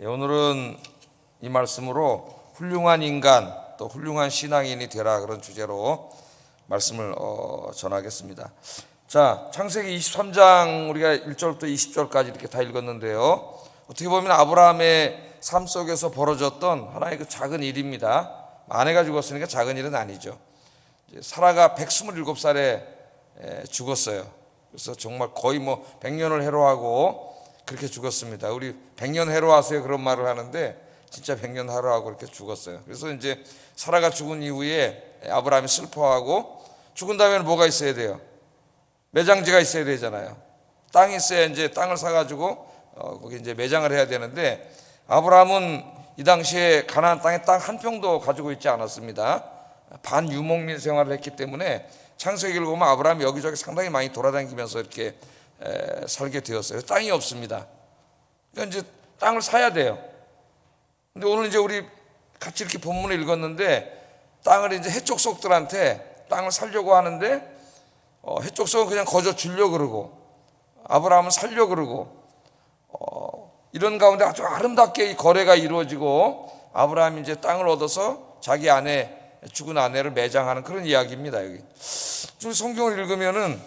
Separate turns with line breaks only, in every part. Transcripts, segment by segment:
오늘은 이 말씀으로 훌륭한 인간 또 훌륭한 신앙인이 되라 그런 주제로 말씀을 전하겠습니다. 자, 창세기 23장 우리가 1절부터 20절까지 이렇게 다 읽었는데요. 어떻게 보면 아브라함의 삶 속에서 벌어졌던 하나의 그 작은 일입니다. 아내가 죽었으니까 작은 일은 아니죠. 사라가 127살에 죽었어요. 그래서 정말 거의 100년을 해로하고 그렇게 죽었습니다. 우리 100년 해로하세요 그런 말을 하는데 진짜 100년 해로하고 그렇게 죽었어요. 그래서 이제 사라가 죽은 이후에 아브라함이 슬퍼하고 죽은 다음에는 뭐가 있어야 돼요? 매장지가 있어야 되잖아요. 땅이 있어야 이제 땅을 사가지고 거기 이제 매장을 해야 되는데 아브라함은 이 당시에 가나안 땅에 땅 한 평도 가지고 있지 않았습니다. 반유목민 생활을 했기 때문에 창세기를 보면 아브라함이 여기저기 상당히 많이 돌아다니면서 이렇게 살게 되었어요. 땅이 없습니다. 그러니까 이제 땅을 사야 돼요. 근데 오늘 이제 우리 같이 이렇게 본문을 읽었는데 땅을 이제 해족속들한테 땅을 살려고 하는데 해족속은 그냥 거저 주려고 그러고 아브라함은 살려고 그러고 이런 가운데 아주 아름답게 이 거래가 이루어지고 아브라함이 이제 땅을 얻어서 자기 아내 죽은 아내를 매장하는 그런 이야기입니다. 여기 성경을 읽으면은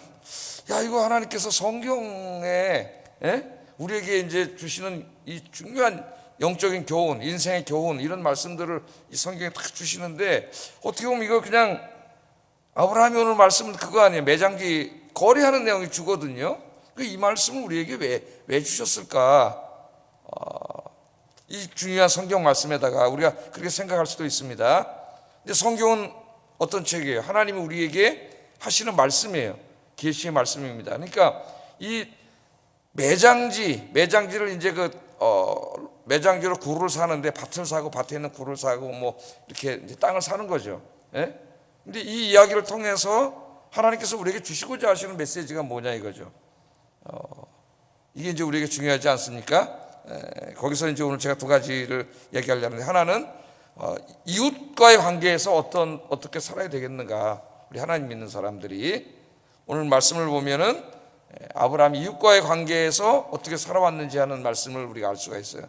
야 이거 하나님께서 성경에 우리에게 이제 주시는 이 중요한 영적인 교훈, 인생의 교훈 이런 말씀들을 이 성경에 딱 주시는데 어떻게 보면 이거 그냥 아브라함이 오늘 말씀은 그거 아니에요. 매장지 거래하는 내용이 주거든요. 이 말씀을 우리에게 왜 주셨을까? 이 중요한 성경 말씀에다가 우리가 그렇게 생각할 수도 있습니다. 근데 성경은 어떤 책이에요? 하나님이 우리에게 하시는 말씀이에요. 계시의 말씀입니다. 그러니까 이 매장지를 이제 매장지로 굴을 사는데 밭을 사고 밭에 있는 굴을 사고 이렇게 이제 땅을 사는 거죠. 예? 근데 이 이야기를 통해서 하나님께서 우리에게 주시고자 하시는 메시지가 뭐냐 이거죠. 이게 이제 우리에게 중요하지 않습니까? 거기서 이제 오늘 제가 두 가지를 얘기하려는데 하나는 이웃과의 관계에서 어떻게 살아야 되겠는가? 우리 하나님 믿는 사람들이 오늘 말씀을 보면은 아브라함이 이웃과의 관계에서 어떻게 살아왔는지 하는 말씀을 우리가 알 수가 있어요.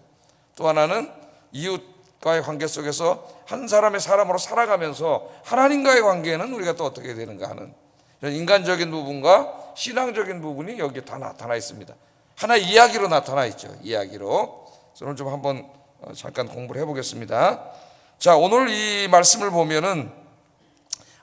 또 하나는 이웃과의 관계 속에서 한 사람의 사람으로 살아가면서 하나님과의 관계는 우리가 또 어떻게 되는가 하는 이런 인간적인 부분과 신앙적인 부분이 여기에 다 나타나 있습니다. 하나의 이야기로 나타나 있죠. 이야기로. 오늘 좀 한번 잠깐 공부를 해보겠습니다. 자, 오늘 이 말씀을 보면은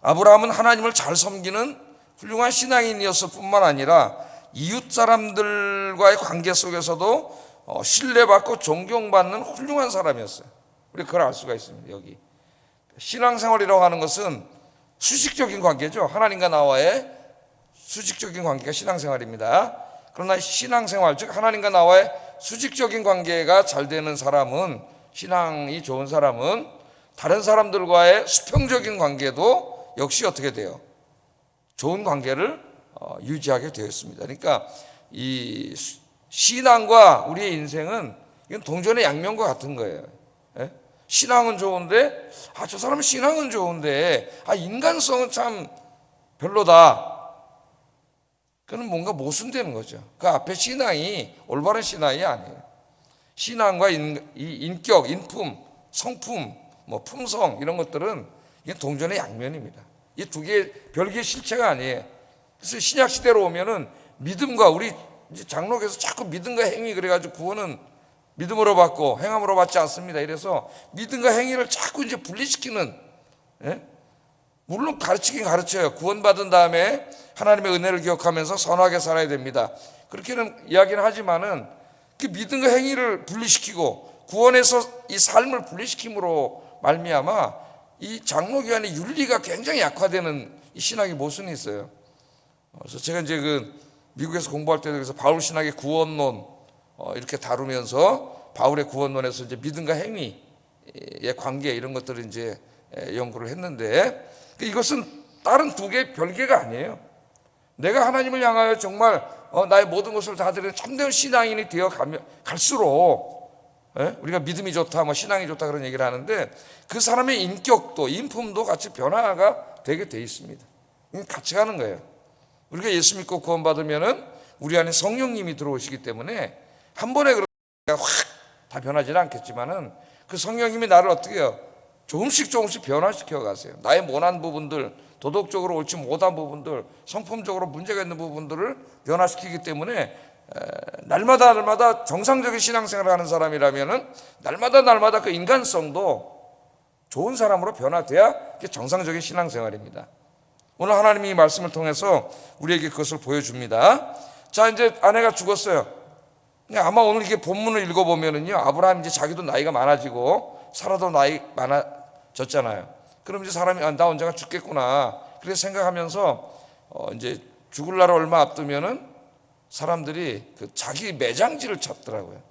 아브라함은 하나님을 잘 섬기는 훌륭한 신앙인이었을 뿐만 아니라 이웃 사람들과의 관계 속에서도 신뢰받고 존경받는 훌륭한 사람이었어요. 우리 그걸 알 수가 있습니다. 여기 신앙생활이라고 하는 것은 수직적인 관계죠. 하나님과 나와의 수직적인 관계가 신앙생활입니다. 그러나 신앙생활 즉 하나님과 나와의 수직적인 관계가 잘 되는 사람은 신앙이 좋은 사람은 다른 사람들과의 수평적인 관계도 역시 어떻게 돼요? 좋은 관계를 유지하게 되어 있습니다. 그러니까 이 신앙과 우리의 인생은 이건 동전의 양면과 같은 거예요. 신앙은 좋은데 저 사람은 신앙은 좋은데 인간성은 참 별로다. 그는 뭔가 모순되는 거죠. 그 앞에 신앙이 올바른 신앙이 아니에요. 신앙과 인격, 인품, 성품, 품성 이런 것들은 이게 동전의 양면입니다. 이 두 개의 별개의 실체가 아니에요. 그래서 신약 시대로 오면은 믿음과 우리 장로께서 자꾸 믿음과 행위 그래가지고 구원은 믿음으로 받고 행함으로 받지 않습니다. 이래서 믿음과 행위를 자꾸 이제 분리시키는 물론 가르치긴 가르쳐요. 구원받은 다음에 하나님의 은혜를 기억하면서 선하게 살아야 됩니다. 그렇게는 이야기는 하지만은 그 믿음과 행위를 분리시키고 구원에서 이 삶을 분리시킴으로 말미암아 이 장로교환의 윤리가 굉장히 약화되는 이 신학의 모순이 있어요. 그래서 제가 이제 미국에서 공부할 때도 그래서 바울 신학의 구원론 이렇게 다루면서 바울의 구원론에서 이제 믿음과 행위의 관계 이런 것들을 이제 연구를 했는데 이것은 다른 두 개의 별개가 아니에요. 내가 하나님을 향하여 정말 나의 모든 것을 다 드리는 참된 신앙인이 되어 갈수록 우리가 믿음이 좋다, 신앙이 좋다 그런 얘기를 하는데 그 사람의 인격도 인품도 같이 변화가 되게 돼 있습니다. 같이 가는 거예요. 우리가 예수 믿고 구원받으면은 우리 안에 성령님이 들어오시기 때문에 한 번에 확 다 변하지는 않겠지만은 그 성령님이 나를 어떻게 해요? 조금씩 변화시켜 가세요. 나의 모난 부분들, 도덕적으로 옳지 못한 부분들, 성품적으로 문제가 있는 부분들을 변화시키기 때문에 날마다 정상적인 신앙생활을 하는 사람이라면은 날마다 그 인간성도 좋은 사람으로 변화돼야 그게 정상적인 신앙생활입니다. 오늘 하나님이 이 말씀을 통해서 우리에게 그것을 보여줍니다. 자, 이제 아내가 죽었어요. 아마 오늘 이게 본문을 읽어보면은요, 아브라함이 이제 자기도 나이가 많아지고 사라도 나이 많아졌잖아요. 그럼 이제 사람이 나 혼자가 죽겠구나 그렇게 생각하면서 이제 죽을 날 얼마 앞두면은 사람들이 그 자기 매장지를 찾더라고요.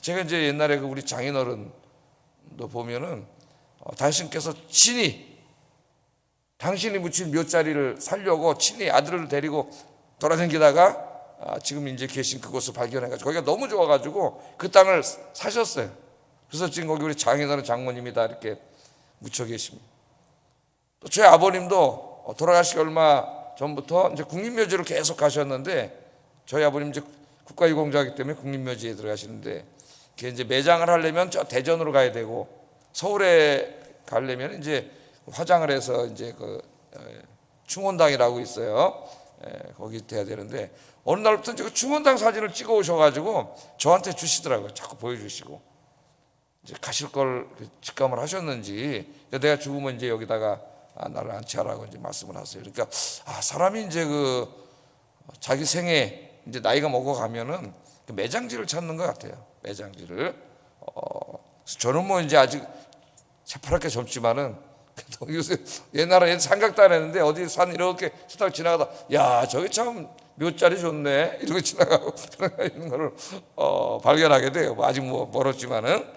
제가 이제 옛날에 그 우리 장인어른도 보면은 당신께서 당신이 묻힌 묘자리를 살려고 친히 아들을 데리고 돌아다니다가 지금 이제 계신 그곳을 발견해가지고 거기가 너무 좋아가지고 그 땅을 사셨어요. 그래서 지금 거기 우리 장인어른 장모님이 다 이렇게 묻혀 계십니다. 또 저희 아버님도 돌아가시기 얼마 전부터 이제 국립묘지로 계속 가셨는데 저희 아버님 이제 국가유공자이기 때문에 국립묘지에 들어가시는데 그게 이제 매장을 하려면 저 대전으로 가야 되고 서울에 가려면 이제 화장을 해서 이제 그 충원당이라고 있어요. 거기 돼야 되는데 어느 날부터 이제 그 충원당 사진을 찍어 오셔가지고 저한테 주시더라고요. 자꾸 보여주시고 이제 가실 걸 직감을 하셨는지 내가 죽으면 이제 여기다가 나를 안치하라고 이제 말씀을 하세요. 그러니까 사람이 이제 그 자기 생에 이제 나이가 먹어가면은 그 매장지를 찾는 것 같아요. 매장지를. 저는 뭐 이제 아직 새파랗게 젊지만은 요새 옛날에 생각도 안 했는데 어디 산 이렇게 스탁 지나가다 야 저기 참 묘자리 좋네 이러고 지나가고 있는 거를 발견하게 돼요. 아직 뭐 멀었지만은.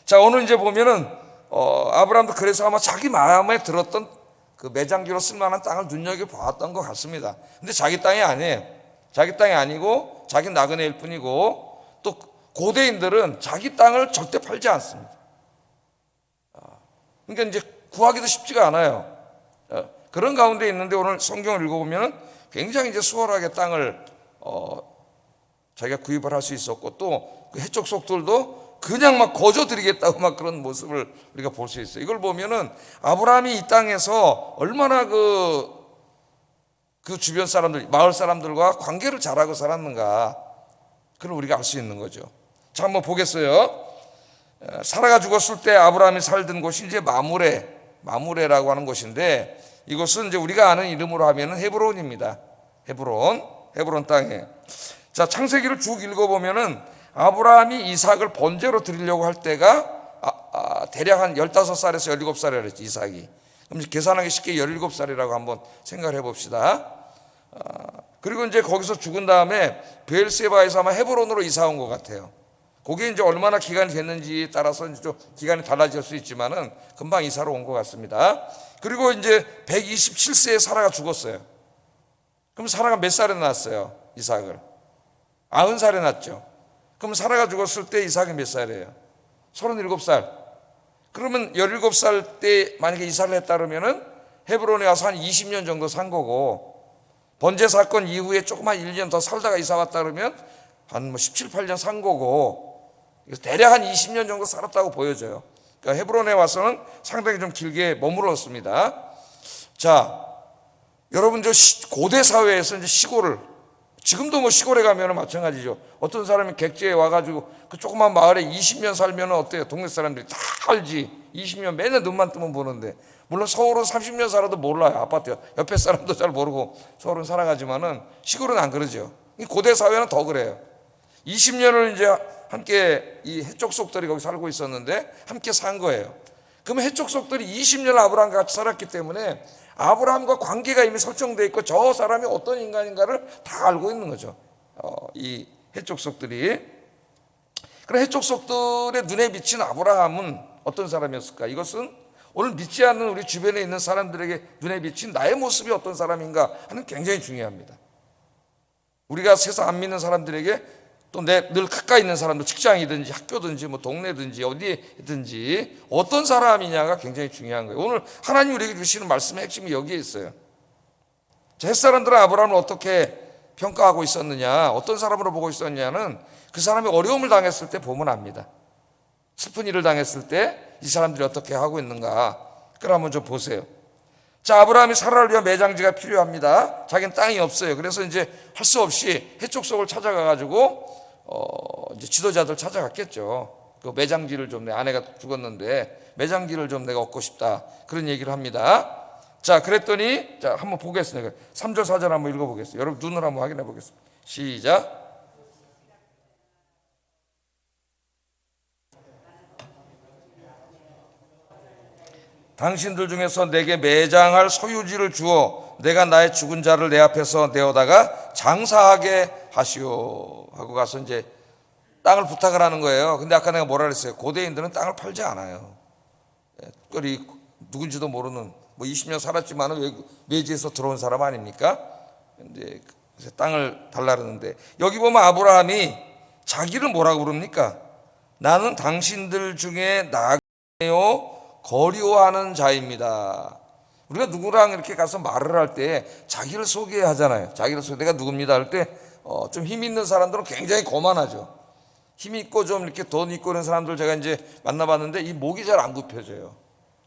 자, 오늘 이제 보면은 아브라함도 그래서 아마 자기 마음에 들었던 그 매장지로 쓸만한 땅을 눈여겨 보았던 것 같습니다. 근데 자기 땅이 아니에요. 자기 땅이 아니고 자기 나그네일 뿐이고 또 고대인들은 자기 땅을 절대 팔지 않습니다. 그러니까 이제 구하기도 쉽지가 않아요. 그런 가운데 있는데 오늘 성경을 읽어보면 굉장히 이제 수월하게 땅을 자기가 구입을 할 수 있었고 또 그 해쪽 속들도 그냥 막 거저드리겠다고 막 그런 모습을 우리가 볼 수 있어요. 이걸 보면은 아브라함이 이 땅에서 얼마나 그 주변 사람들, 마을 사람들과 관계를 잘하고 살았는가, 그걸 우리가 알 수 있는 거죠. 자, 한번 보겠어요. 사라가 죽었을 때 아브라함이 살던 곳이 이제 마므레라고 하는 곳인데 이곳은 이제 우리가 아는 이름으로 하면은 헤브론입니다. 헤브론 땅에. 자, 창세기를 쭉 읽어보면은 아브라함이 이삭을 번제로 드리려고 할 때가 대략 한 15살에서 17살이라 했지, 이삭이. 그럼 계산하기 쉽게 17살이라고 한번 생각을 해봅시다. 그리고 이제 거기서 죽은 다음에 베엘세바에서 아마 헤브론으로 이사 온 것 같아요. 그게 이제 얼마나 기간이 됐는지에 따라서 이제 좀 기간이 달라질 수 있지만은 금방 이사로 온 것 같습니다. 그리고 이제 127세에 사라가 죽었어요. 그럼 사라가 몇 살에 낳았어요? 이삭을 90살에 낳았죠. 그럼 사라가 죽었을 때 이삭이 몇 살이에요? 37살. 그러면 17살 때 만약에 이사를 했다 그러면은 헤브론에 와서 한 20년 정도 산 거고 번제 사건 이후에 조금만 1년 더 살다가 이사 왔다 그러면 한 뭐 17, 18년 산 거고 대략 한 20년 정도 살았다고 보여져요. 그러니까 헤브론에 와서는 상당히 좀 길게 머물렀습니다. 자, 여러분 저 고대 사회에서 이제 시골을 지금도 뭐 시골에 가면은 마찬가지죠. 어떤 사람이 객지에 와가지고 그 조그만 마을에 20년 살면은 어때요? 동네 사람들이 다 알지. 20년 맨날 눈만 뜨면 보는데 물론 서울은 30년 살아도 몰라요. 아파트 옆에 사람도 잘 모르고 서울은 살아가지만은 시골은 안 그러죠. 고대 사회는 더 그래요. 20년을 이제 함께 이 해쪽 속들이 거기 살고 있었는데 함께 산 거예요. 그러면 해쪽 속들이 20년을 아브라함과 같이 살았기 때문에 아브라함과 관계가 이미 설정되어 있고 저 사람이 어떤 인간인가를 다 알고 있는 거죠. 이 해쪽 속들이. 그럼 해쪽 속들의 눈에 비친 아브라함은 어떤 사람이었을까? 이것은 오늘 믿지 않는 우리 주변에 있는 사람들에게 눈에 비친 나의 모습이 어떤 사람인가 하는 굉장히 중요합니다. 우리가 세상 안 믿는 사람들에게 또 늘 가까이 있는 사람들, 직장이든지 학교든지 뭐 동네든지 어디에든지 어떤 사람이냐가 굉장히 중요한 거예요. 오늘 하나님 우리에게 주시는 말씀의 핵심이 여기에 있어요. 자, 햇사람들은 아브라함을 어떻게 평가하고 있었느냐, 어떤 사람으로 보고 있었느냐는 그 사람이 어려움을 당했을 때 보면 압니다. 슬픈 일을 당했을 때 이 사람들이 어떻게 하고 있는가, 그걸 한번 좀 보세요. 자, 아브라함이 사라를 위한 매장지가 필요합니다. 자기는 땅이 없어요. 그래서 이제 할 수 없이 해쪽 속을 찾아가가지고 이제 지도자들 찾아갔겠죠. 그 매장지를 좀, 내 아내가 죽었는데 매장지를 좀 내가 얻고 싶다, 그런 얘기를 합니다. 자, 그랬더니 자, 한번 보겠습니다. 3절 4절 한번 읽어보겠습니다. 여러분 눈으로 한번 확인해 보겠습니다. 시작. 당신들 중에서 내게 매장할 소유지를 주어 내가 나의 죽은 자를 내 앞에서 내어다가 장사하게 하시오 하고 가서 이제 땅을 부탁을 하는 거예요. 근데 아까 내가 뭐라 그랬어요? 고대인들은 땅을 팔지 않아요. 특별히 누군지도 모르는, 뭐 20년 살았지만은 외지에서 들어온 사람 아닙니까? 이제 땅을 달라 그러는데, 여기 보면 아브라함이 자기를 뭐라고 부릅니까? 나는 당신들 중에 나그네요 거류하는 자입니다. 우리가 누구랑 이렇게 가서 말을 할 때 자기를 소개하잖아요. 자기를 소개, 내가 누굽니다 할 때 좀 힘 있는 사람들은 굉장히 거만하죠. 힘 있고 좀 이렇게 돈 있고 그런 사람들 제가 이제 만나봤는데 이 목이 잘 안 굽혀져요.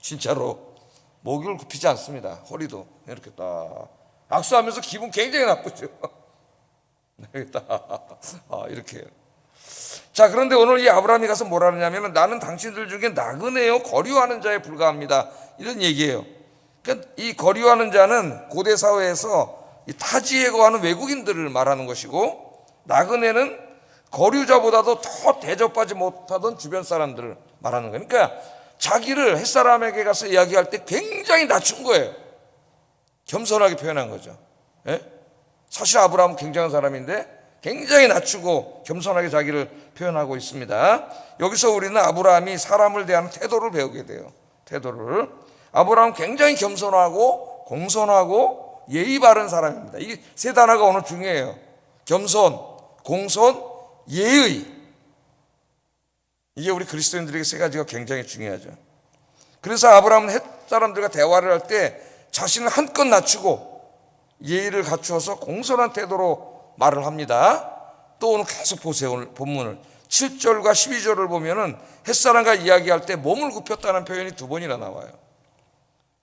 진짜로 목을 굽히지 않습니다. 허리도 이렇게 딱 악수하면서 기분 굉장히 나쁘죠. 이렇게. 자, 그런데 오늘 이 아브라함이 가서 뭐라 하냐면 나는 당신들 중에 나그네요 거류하는 자에 불과합니다, 이런 얘기예요. 그러니까 이 거류하는 자는 고대 사회에서 이 타지에 거하는 외국인들을 말하는 것이고, 나그네는 거류자보다도 더 대접하지 못하던 주변 사람들을 말하는 거예요. 그러니까 자기를 햇사람에게 가서 이야기할 때 굉장히 낮춘 거예요. 겸손하게 표현한 거죠. 예? 사실 아브라함은 굉장한 사람인데 굉장히 낮추고 겸손하게 자기를 표현하고 있습니다. 여기서 우리는 아브라함이 사람을 대하는 태도를 배우게 돼요. 태도를. 아브라함은 굉장히 겸손하고 공손하고 예의 바른 사람입니다. 이 세 단어가 오늘 중요해요. 겸손, 공손, 예의. 이게 우리 그리스도인들에게 세 가지가 굉장히 중요하죠. 그래서 아브라함은 햇 사람들과 대화를 할 때 자신을 한껏 낮추고 예의를 갖추어서 공손한 태도로 말을 합니다. 또 오늘 계속 보세요. 오늘 본문을 7절과 12절을 보면은 햇사람과 이야기할 때 몸을 굽혔다는 표현이 두 번이나 나와요.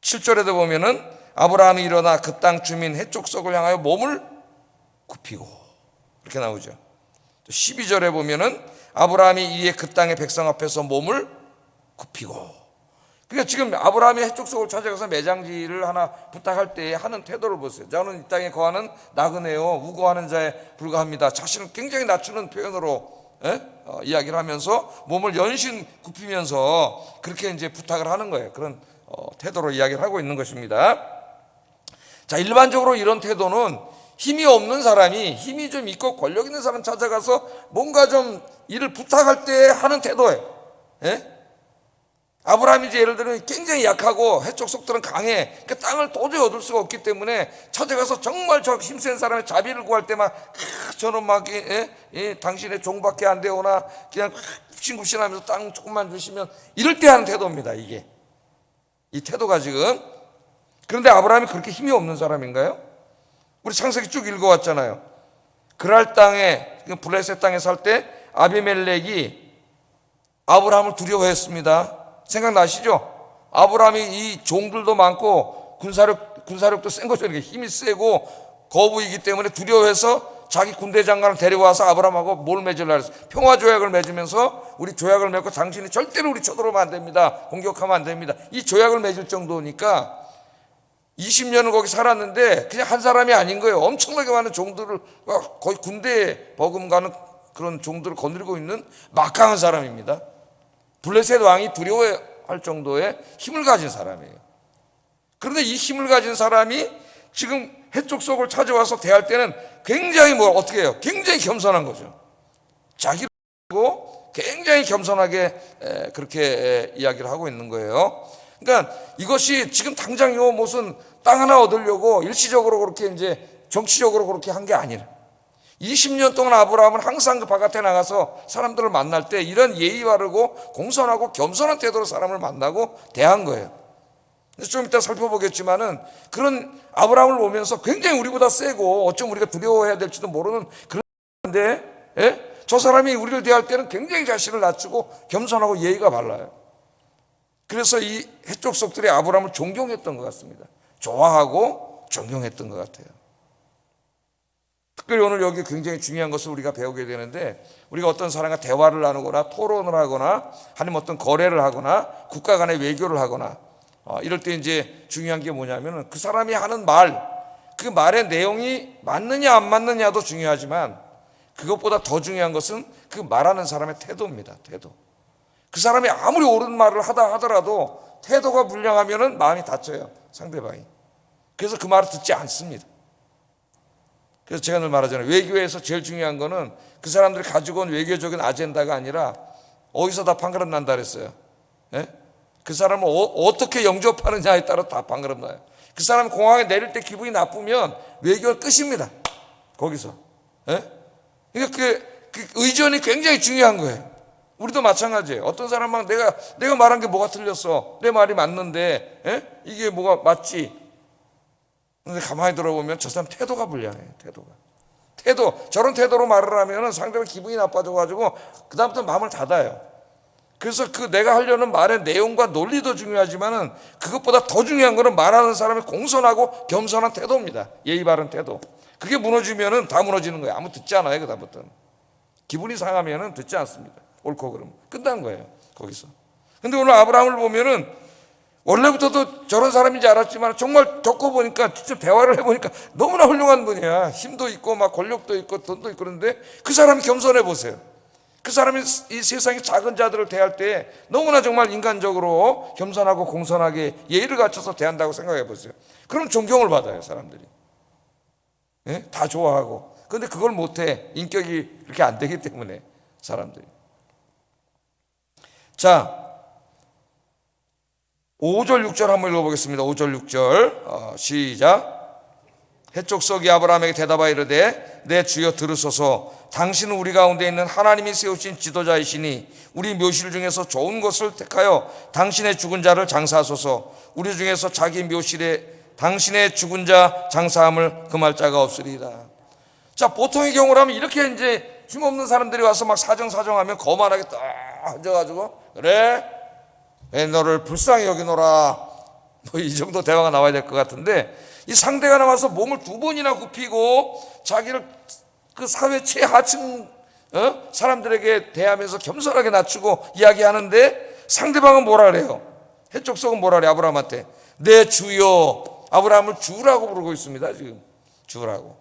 7절에도 보면은 아브라함이 일어나 그 땅 주민 해쪽 속을 향하여 몸을 굽히고 이렇게 나오죠. 12절에 보면은 아브라함이 이에 그 땅의 백성 앞에서 몸을 굽히고. 그러니까 지금 아브라함이 해쪽 속을 찾아가서 매장지를 하나 부탁할 때 하는 태도를 보세요. 저는 이 땅에 거하는 나그네요 우거하는 자에 불과합니다. 자신을 굉장히 낮추는 표현으로 이야기를 하면서 몸을 연신 굽히면서 그렇게 이제 부탁을 하는 거예요. 그런 태도로 이야기를 하고 있는 것입니다. 자, 일반적으로 이런 태도는 힘이 없는 사람이 힘이 좀 있고 권력 있는 사람 찾아가서 뭔가 좀 일을 부탁할 때 하는 태도예요. 아브라함이 이제 예를 들면 굉장히 약하고 해쪽 속들은 강해. 그 땅을 도저히 얻을 수가 없기 때문에 찾아가서 정말 저 힘센 사람의 자비를 구할 때만 저는 막 당신의 종밖에 안 되오나 그냥 굽신굽신하면서 땅 조금만 주시면, 이럴 때 하는 태도입니다. 이게 이 태도가 지금. 그런데 아브라함이 그렇게 힘이 없는 사람인가요? 우리 창세기 쭉 읽어왔잖아요. 그랄 땅에, 블레셋 땅에 살 때 아비멜렉이 아브라함을 두려워했습니다. 생각나시죠? 아브라함이 이 종들도 많고 군사력도 센 거죠. 이렇게 힘이 세고 거부이기 때문에 두려워해서 자기 군대 장관을 데려와서 아브라함하고 뭘 맺으려고 했어요? 평화조약을 맺으면서 우리 조약을 맺고 당신이 절대로 우리 쳐들어오면 안 됩니다. 공격하면 안 됩니다. 이 조약을 맺을 정도니까 20년을 거기 살았는데 그냥 한 사람이 아닌 거예요. 엄청나게 많은 종들을, 거의 군대에 버금가는 그런 종들을 거느리고 있는 막강한 사람입니다. 블레셋 왕이 두려워할 정도의 힘을 가진 사람이에요. 그런데 이 힘을 가진 사람이 지금 해쪽 속을 찾아와서 대할 때는 굉장히 어떻게 해요? 굉장히 겸손한 거죠. 자기를 보고 굉장히 겸손하게 그렇게 이야기를 하고 있는 거예요. 그러니까 이것이 지금 당장 요 무슨 땅 하나 얻으려고 일시적으로 그렇게 이제 정치적으로 그렇게 한 게 아니라 20년 동안 아브라함은 항상 그 바깥에 나가서 사람들을 만날 때 이런 예의 바르고 공손하고 겸손한 태도로 사람을 만나고 대한 거예요. 좀 이따 살펴보겠지만은 그런 아브라함을 보면서 굉장히 우리보다 세고 어쩜 우리가 두려워해야 될지도 모르는 그런데, 예? 저 사람이 우리를 대할 때는 굉장히 자신을 낮추고 겸손하고 예의가 발라요. 그래서 이 해쪽 속들이 아브라함을 존경했던 것 같습니다. 좋아하고 존경했던 것 같아요. 특별히 오늘 여기 굉장히 중요한 것을 우리가 배우게 되는데, 우리가 어떤 사람과 대화를 나누거나 토론을 하거나 아니면 어떤 거래를 하거나 국가 간의 외교를 하거나 이럴 때 이제 중요한 게 뭐냐면 그 사람이 하는 말, 그 말의 내용이 맞느냐 안 맞느냐도 중요하지만 그것보다 더 중요한 것은 그 말하는 사람의 태도입니다. 태도. 그 사람이 아무리 옳은 말을 하더라도 태도가 불량하면 마음이 다쳐요, 상대방이. 그래서 그 말을 듣지 않습니다. 그래서 제가 늘 말하잖아요. 외교에서 제일 중요한 거는 그 사람들이 가지고 온 외교적인 아젠다가 아니라 어디서 다 판가름 난다 그랬어요. 예? 그 사람을 어떻게 영접하느냐에 따라 다 판가름 나요. 그 사람이 공항에 내릴 때 기분이 나쁘면 외교는 끝입니다, 거기서. 예? 그러니까 그 의전이 굉장히 중요한 거예요. 우리도 마찬가지예요. 어떤 사람은 내가 말한 게 뭐가 틀렸어, 내 말이 맞는데, 예? 이게 뭐가 맞지? 근데 가만히 들어보면 저 사람 태도가 불량해요. 저런 태도로 말을 하면 상대방 기분이 나빠져가지고 그 다음부터 마음을 닫아요. 그래서 그 내가 하려는 말의 내용과 논리도 중요하지만은 그것보다 더 중요한 거는 말하는 사람의 공손하고 겸손한 태도입니다. 예의 바른 태도. 그게 무너지면은 다 무너지는 거예요. 아무 듣지 않아요. 그 다음부터는 기분이 상하면은 듣지 않습니다. 옳고 그러면 끝난 거예요, 거기서. 근데 오늘 아브라함을 보면은 원래부터도 저런 사람인지 알았지만 정말 겪어보니까, 직접 대화를 해보니까 너무나 훌륭한 분이야. 힘도 있고 막 권력도 있고 돈도 있고. 그런데 그 사람이 겸손해 보세요. 그 사람이 이 세상의 작은 자들을 대할 때 너무나 정말 인간적으로 겸손하고 공손하게 예의를 갖춰서 대한다고 생각해 보세요. 그럼 존경을 받아요, 사람들이. 예? 다 좋아하고. 그런데 그걸 못해. 인격이 그렇게 안 되기 때문에 사람들이. 자, 5절 6절 한번 읽어보겠습니다. 5절 6절 시작. 해족속이 아브라함에게 대답하여 이르되 내 주여 들으소서. 당신은 우리 가운데 있는 하나님이 세우신 지도자이시니 우리 묘실 중에서 좋은 것을 택하여 당신의 죽은 자를 장사하소서. 우리 중에서 자기 묘실에 당신의 죽은 자 장사함을 금할 자가 없으리이다. 자, 보통의 경우라면 이렇게 이제 힘없는 사람들이 와서 막 사정하면 거만하게 딱 앉아가지고 그래? 왜 너를 불쌍히 여기노라, 뭐 이 정도 대화가 나와야 될 것 같은데, 이 상대가 나와서 몸을 2번이나 굽히고 자기를 그 사회 최하층 사람들에게 대하면서 겸손하게 낮추고 이야기하는데 상대방은 뭐라 그래요? 해족속은 뭐라 그래? 아브라함한테 내 주여. 아브라함을 주라고 부르고 있습니다. 지금 주라고.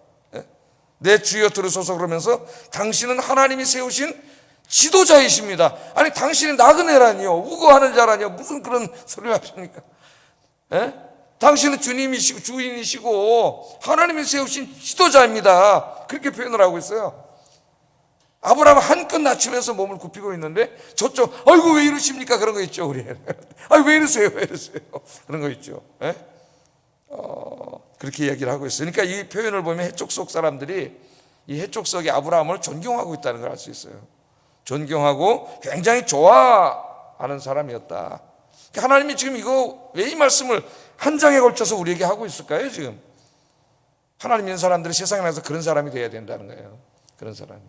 내 주여 들으소서. 그러면서 당신은 하나님이 세우신 지도자이십니다. 아니, 당신이 나그네라니요, 우거하는 자라니요, 무슨 그런 소리를 하십니까? 예? 당신은 주님이시고 주인이시고 하나님이 세우신 지도자입니다. 그렇게 표현을 하고 있어요. 아브라함 한껏 낮추면서 몸을 굽히고 있는데 저쪽 아이고 왜 이러십니까? 그런 거 있죠, 우리. 아이 왜 이러세요? 그런 거 있죠. 예? 그렇게 이야기를 하고 있어요. 그러니까 이 표현을 보면 해족속 사람들이 이 해족속이 아브라함을 존경하고 있다는 걸 알 수 있어요. 존경하고 굉장히 좋아하는 사람이었다. 하나님이 지금 이거 왜 이 말씀을 한 장에 걸쳐서 우리에게 하고 있을까요? 지금 하나님 믿는 사람들이 세상에 나가서 그런 사람이 돼야 된다는 거예요. 그런 사람이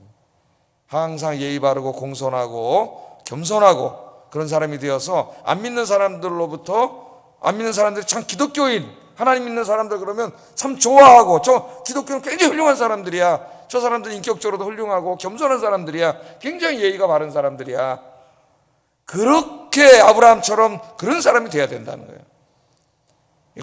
항상 예의 바르고 공손하고 겸손하고 그런 사람이 되어서 안 믿는 사람들로부터, 안 믿는 사람들이 참 기독교인, 하나님 믿는 사람들 그러면 참 좋아하고, 저 기독교는 굉장히 훌륭한 사람들이야, 저 사람들은 인격적으로도 훌륭하고 겸손한 사람들이야, 굉장히 예의가 바른 사람들이야, 그렇게 아브라함처럼 그런 사람이 돼야 된다는 거예요.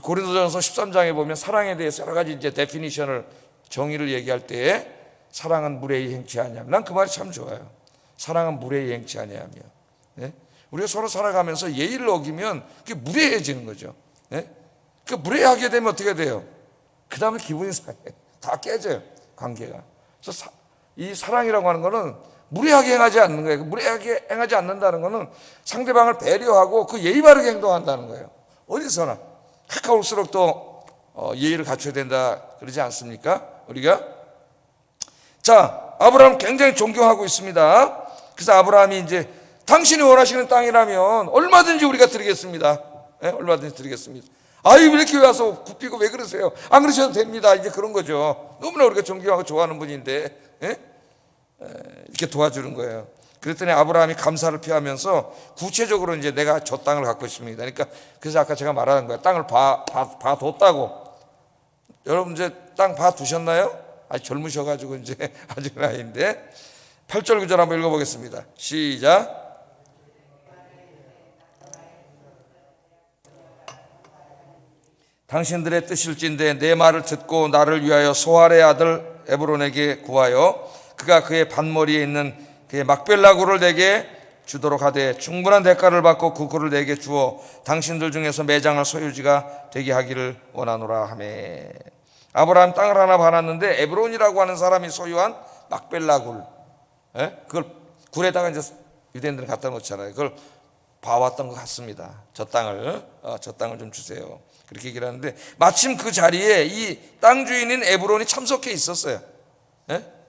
고린도전서 13장에 보면 사랑에 대해서 여러 가지 이제 데피니션을, 정의를 얘기할 때 사랑은 무례히 행치 아니하며, 난 그 말이 참 좋아요. 사랑은 무례히 행치 아니하며. 예? 우리가 서로 살아가면서 예의를 어기면 그게 무례해지는 거죠. 예? 그 무례하게 되면 어떻게 돼요? 그 다음에 기분이 상해. 다 깨져요, 관계가. 그래서 이 사랑이라고 하는 거는 무례하게 행하지 않는 거예요. 무례하게 행하지 않는다는 거는 상대방을 배려하고 그 예의 바르게 행동한다는 거예요. 어디서나 가까울수록 또 예의를 갖춰야 된다 그러지 않습니까? 우리가. 자, 아브라함 굉장히 존경하고 있습니다. 그래서 아브라함이 이제 당신이 원하시는 땅이라면 얼마든지 우리가 드리겠습니다. 예? 얼마든지 드리겠습니다. 아유, 이렇게 와서 굽히고 왜 그러세요? 안 그러셔도 됩니다. 이제 그런 거죠. 너무나 우리가 존경하고 좋아하는 분인데, 예? 이렇게 도와주는 거예요. 그랬더니 아브라함이 감사를 표하면서 구체적으로 이제 내가 저 땅을 갖고 있습니다. 그러니까 그래서 아까 제가 말하는 거예요. 땅을 봐뒀다고. 여러분 이제 땅 봐두셨나요? 아직 젊으셔가지고 이제 아직 나이인데 8절 9절 한번 읽어보겠습니다. 시작. 당신들의 뜻일진데 내 말을 듣고 나를 위하여 소알의 아들 에브론에게 구하여 그가 그의 밭머리에 있는 그의 막벨라굴을 내게 주도록 하되 충분한 대가를 받고 그 굴을 내게 주어 당신들 중에서 매장할 소유지가 되게 하기를 원하노라 하매. 아브라함 땅을 하나 받았는데 에브론이라고 하는 사람이 소유한 막벨라굴, 그걸 굴에다가 이제 유대인들은 갖다 놓잖아요. 그걸 봐왔던 것 같습니다. 저 땅을 좀 주세요. 그렇게 얘기를 하는데 마침 그 자리에 이 땅 주인인 에브론이 참석해 있었어요.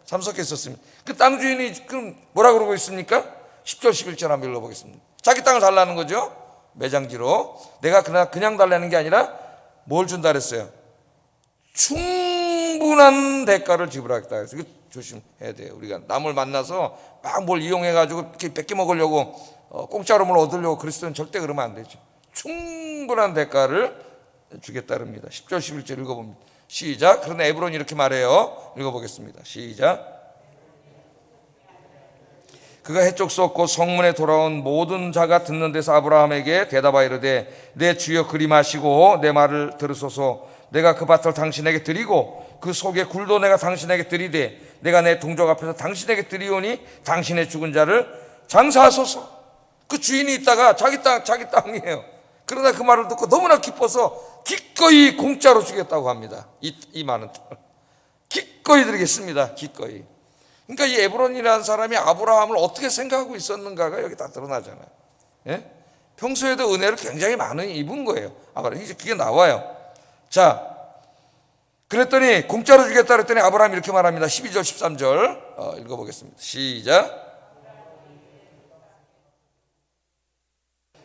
참석해 있었습니다. 그 땅 주인이 그럼 뭐라 그러고 있습니까? 10절 11절 한번 읽어보겠습니다. 자기 땅을 달라는 거죠. 매장지로. 내가 그냥 달라는 게 아니라 뭘 준다 그랬어요? 충분한 대가를 지불하겠다 그래서 이거 조심해야 돼요. 우리가 남을 만나서 막 뭘 이용해가지고 이렇게 뺏겨 먹으려고 공짜로 뭘 얻으려고 그리스도는 절대 그러면 안 되죠. 충분한 대가를 주겠다릅니다. 10절 11절 읽어봅니다. 시작. 그런데 에브론이 이렇게 말해요. 읽어보겠습니다. 시작. 그가 해쪽 쏟고 성문에 돌아온 모든 자가 듣는 데서 아브라함에게 대답하여 이르되 내 주여 그리 마시고 내 말을 들으소서. 내가 그 밭을 당신에게 드리고 그 속에 굴도 내가 당신에게 드리되 내가 내 동족 앞에서 당신에게 드리오니 당신의 죽은 자를 장사하소서. 그 주인이 있다가 자기 땅이에요. 그러다 그 말을 듣고 너무나 기뻐서 기꺼이 공짜로 주겠다고 합니다. 이 많은 땅을 기꺼이 드리겠습니다. 기꺼이. 그러니까 이 에브론이라는 사람이 아브라함을 어떻게 생각하고 있었는가가 여기 다 드러나잖아요. 평소에도 은혜를 굉장히 많이 입은 거예요. 아브라함이 이제 그게 나와요. 자, 그랬더니 공짜로 주겠다 그랬더니 아브라함이 이렇게 말합니다. 12절 13절 읽어보겠습니다. 시작.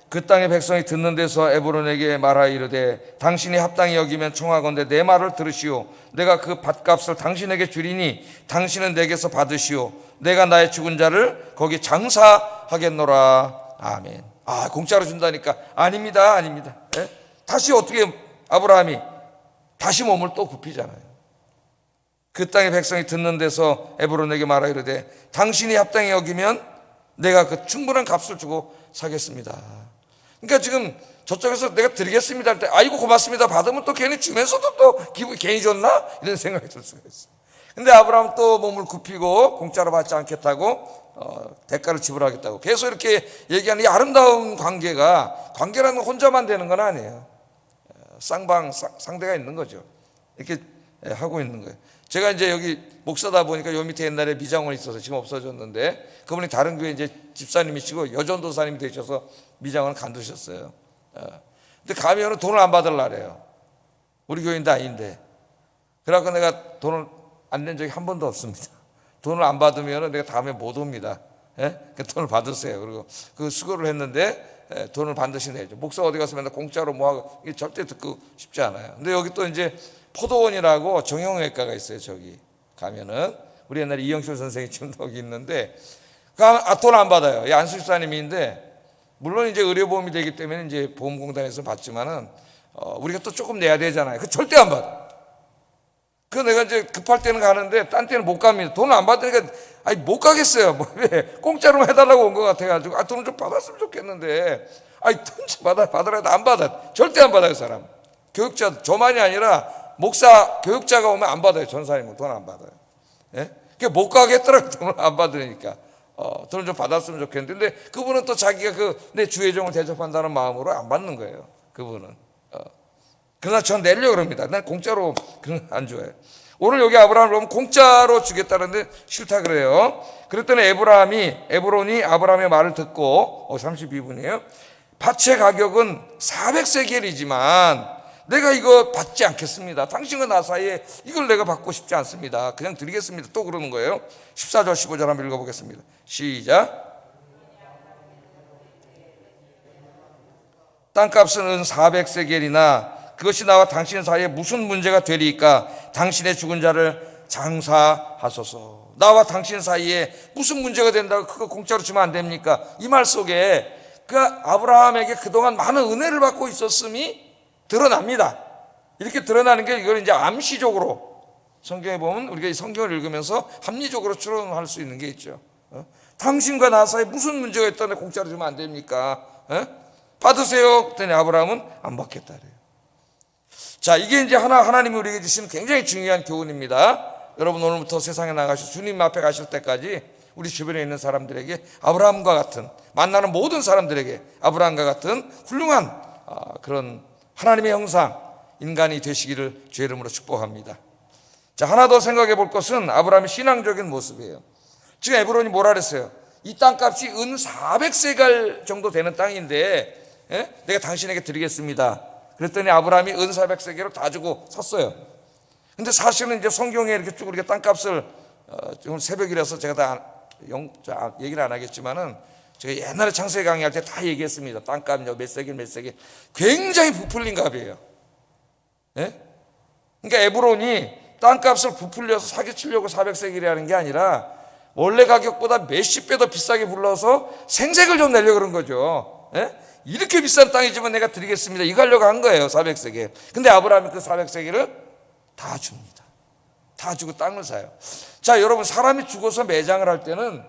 그 땅의 백성이 듣는 데서 에브론에게 말하여 이르되 당신이 합당히 여기면 청하건대 내 말을 들으시오. 내가 그 밭값을 당신에게 주리니 당신은 내게서 받으시오. 내가 나의 죽은 자를 거기 장사하겠노라. 아멘. 공짜로 준다니까. 아닙니다. 다시 어떻게 아브라함이 다시 몸을 또 굽히잖아요. 그 땅의 백성이 듣는 데서 에브론에게 말하여 이르되 당신이 합당히 여기면 내가 그 충분한 값을 주고 사겠습니다. 그러니까 지금 저쪽에서 내가 드리겠습니다 할 때 아이고 고맙습니다 받으면 또 괜히 주면서도 또 기분이 괜히 줬나? 이런 생각이 들 수가 있어요. 근데 아브라함은 또 몸을 굽히고 공짜로 받지 않겠다고 대가를 지불하겠다고 계속 이렇게 얘기하는 이 아름다운 관계라는 건 혼자만 되는 건 아니에요. 상대가 있는 거죠. 이렇게 하고 있는 거예요. 제가 이제 여기 목사다 보니까 요 밑에 옛날에 미장원이 있어서 지금 없어졌는데 그분이 다른 교회 이제 집사님이시고 여전도사님이 되셔서 미장원을 간두셨어요. 근데 가면은 돈을 안 받으려래요. 우리 교인도 아닌데. 그래갖고 내가 돈을 안 낸 적이 한 번도 없습니다. 돈을 안 받으면 내가 다음에 못 옵니다. 그 돈을 받으세요. 그리고 그 수고를 했는데 돈을 반드시 내죠. 목사 어디 가서 맨날 공짜로 뭐하고 이게 절대 듣고 싶지 않아요. 근데 여기 또 이제 포도원이라고 정형외과가 있어요. 저기 가면은 우리 옛날에 이영철 선생이 지금 여기 있는데 돈 안 받아요. 안수집사님인데 물론 이제 의료보험이 되기 때문에 이제 보험공단에서 받지만은 우리가 또 조금 내야 되잖아요. 그 절대 안 받아. 그 내가 이제 급할 때는 가는데 딴 때는 못 갑니다. 돈을 안 받으니까 못 가겠어요. 왜 공짜로 해달라고 온 것 같아가지고 돈을 좀 받았으면 좋겠는데 돈 좀 받으라 해도 안 받아. 절대 안 받아요. 사람 교육자 저만이 아니라 목사 교육자가 오면 안 받아요. 전사님은 돈 안 받아요. 그러니까 못 가겠더라고요. 돈을 안 받으니까 돈을 좀 받았으면 좋겠는데 근데 그분은 또 자기가 내 주의종을 대접한다는 마음으로 안 받는 거예요. 그분은 그러나 전 내려고 그럽니다. 난 공짜로 안 좋아해요. 오늘 여기 아브라함을 보면 공짜로 주겠다는데 싫다 그래요. 그랬더니 에브론이 아브라함의 말을 듣고 32분이에요. 밭의 가격은 400세겔이지만 내가 이거 받지 않겠습니다. 당신과 나 사이에 이걸 내가 받고 싶지 않습니다. 그냥 드리겠습니다. 또 그러는 거예요. 14절 15절 한번 읽어보겠습니다. 시작. 땅값은 은 400세겔이나 그것이 나와 당신 사이에 무슨 문제가 되리까? 당신의 죽은 자를 장사하소서. 나와 당신 사이에 무슨 문제가 된다고 그거 공짜로 주면 안 됩니까? 이 말 속에 그 아브라함에게 그동안 많은 은혜를 받고 있었음이 드러납니다. 이렇게 드러나는 게 이걸 이제 암시적으로 성경에 보면 우리가 이 성경을 읽으면서 합리적으로 추론할 수 있는 게 있죠. 당신과 나 사이에 무슨 문제가 있다는데 공짜로 주면 안 됩니까? 받으세요. 그랬더니 아브라함은 안 받겠다 그래요. 자, 이게 이제 하나님이 우리에게 주신 굉장히 중요한 교훈입니다. 여러분 오늘부터 세상에 나가셔서 주님 앞에 가실 때까지 우리 주변에 있는 사람들에게 아브라함과 같은, 만나는 모든 사람들에게 아브라함과 같은 훌륭한 그런 하나님의 형상 인간이 되시기를 주의 이름으로 축복합니다. 자, 하나 더 생각해 볼 것은 아브라함의 신앙적인 모습이에요. 지금 에브론이 뭐라 그랬어요? 이 땅값이 은 400세갈 정도 되는 땅인데 내가 당신에게 드리겠습니다. 그랬더니 아브라함이 은 400세겔을 다 주고 섰어요. 근데 사실은 이제 성경에 이렇게 쭉 우리가 땅값을 지금 새벽이라서 제가 다 얘기를 안 하겠지만은 제가 옛날에 창세기 강의할 때 다 얘기했습니다. 땅값 몇 세겔 몇 세겔 굉장히 부풀린 값이에요. 그러니까 에브론이 땅값을 부풀려서 사기치려고 400세겔이라는 게 아니라 원래 가격보다 몇십 배 더 비싸게 불러서 생색을 좀 내려고 그런 거죠. 이렇게 비싼 땅이지만 내가 드리겠습니다. 이거 하려고 한 거예요. 400세겔. 근데 아브라함이 그 400세겔을 다 줍니다. 다 주고 땅을 사요. 자, 여러분 사람이 죽어서 매장을 할 때는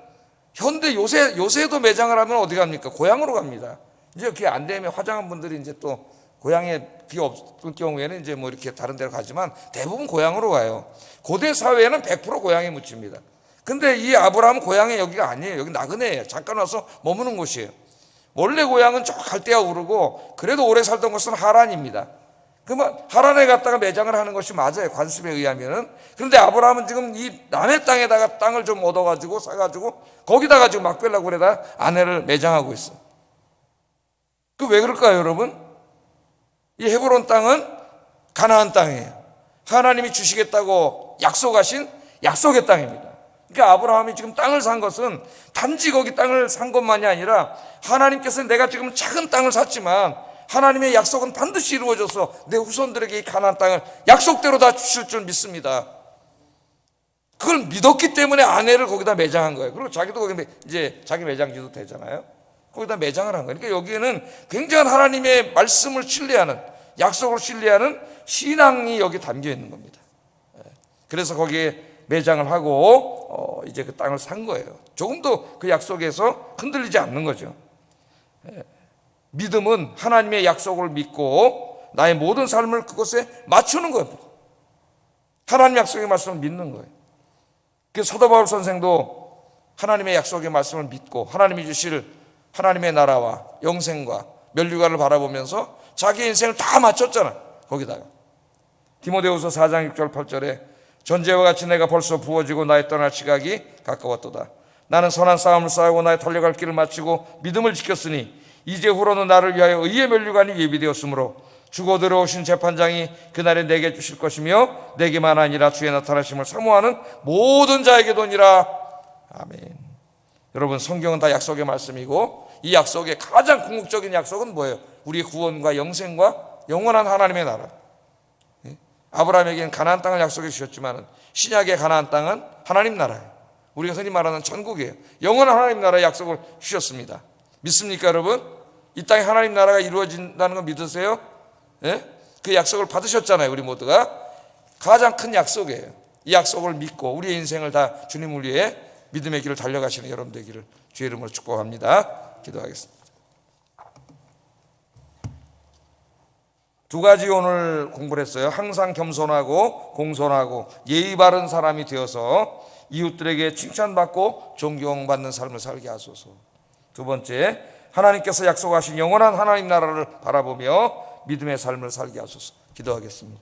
현대 요새도 매장을 하면 어디 갑니까? 고향으로 갑니다. 이제 그게 안 되면 화장한 분들이 이제 또 고향에 그게 없을 경우에는 이제 뭐 이렇게 다른 데로 가지만 대부분 고향으로 가요. 고대 사회에는 100% 고향에 묻힙니다. 근데 이 아브라함은 고향이 여기가 아니에요. 여기 나그네예요. 잠깐 와서 머무는 곳이에요. 원래 고향은 저 갈대아 우르고 그래도 오래 살던 곳은 하란입니다. 그러면 하란에 갔다가 매장을 하는 것이 맞아요. 관습에 의하면은. 그런데 아브라함은 지금 이 남의 땅에다가 땅을 좀 얻어가지고 사가지고 거기다가 지금 막벨라 굴에다 아내를 매장하고 있어. 그 왜 그럴까요, 여러분? 이 헤브론 땅은 가나안 땅이에요. 하나님이 주시겠다고 약속하신 약속의 땅입니다. 그러니까 아브라함이 지금 땅을 산 것은 단지 거기 땅을 산 것만이 아니라 하나님께서 내가 지금 작은 땅을 샀지만 하나님의 약속은 반드시 이루어져서 내 후손들에게 이 가나안 땅을 약속대로 다 주실 줄 믿습니다. 그걸 믿었기 때문에 아내를 거기다 매장한 거예요. 그리고 자기도 거기 이제 자기 매장지도 되잖아요. 거기다 매장을 한 거예요. 그러니까 여기에는 굉장한 하나님의 말씀을 신뢰하는, 약속을 신뢰하는 신앙이 여기 담겨 있는 겁니다. 그래서 거기에 매장을 하고 이제 그 땅을 산 거예요. 조금도 그 약속에서 흔들리지 않는 거죠. 믿음은 하나님의 약속을 믿고 나의 모든 삶을 그것에 맞추는 겁니다. 하나님 약속의 말씀을 믿는 거예요. 그래서 사도 바울 선생도 하나님의 약속의 말씀을 믿고 하나님이 주실 하나님의 나라와 영생과 면류관을 바라보면서 자기 인생을 다 맞췄잖아. 거기다가 디모데후서 4장 6절 8절에 전제와 같이 내가 벌써 부어지고 나의 떠날 시각이 가까웠도다. 나는 선한 싸움을 싸우고 나의 달려갈 길을 마치고 믿음을 지켰으니 이제 후로는 나를 위하여 의의 면류관이 예비되었으므로 주고 들어오신 재판장이 그날에 내게 주실 것이며 내게만 아니라 주의 나타나심을 사모하는 모든 자에게도니라. 아멘. 여러분 성경은 다 약속의 말씀이고 이 약속의 가장 궁극적인 약속은 뭐예요? 우리의 구원과 영생과 영원한 하나님의 나라. 아브라함에게는 가나안 땅을 약속해 주셨지만 신약의 가나안 땅은 하나님 나라예요. 우리가 흔히 말하는 천국이에요. 영원한 하나님 나라의 약속을 주셨습니다. 믿습니까 여러분? 이 땅에 하나님 나라가 이루어진다는 거 믿으세요? 그 약속을 받으셨잖아요. 우리 모두가 가장 큰 약속이에요. 이 약속을 믿고 우리의 인생을 다 주님을 위해 믿음의 길을 달려가시는 여러분 되기를 주의 이름으로 축복합니다. 기도하겠습니다. 두 가지 오늘 공부를 했어요. 항상 겸손하고 공손하고 예의 바른 사람이 되어서 이웃들에게 칭찬받고 존경받는 삶을 살게 하소서. 두 번째, 하나님께서 약속하신 영원한 하나님 나라를 바라보며 믿음의 삶을 살게 하소서. 기도하겠습니다.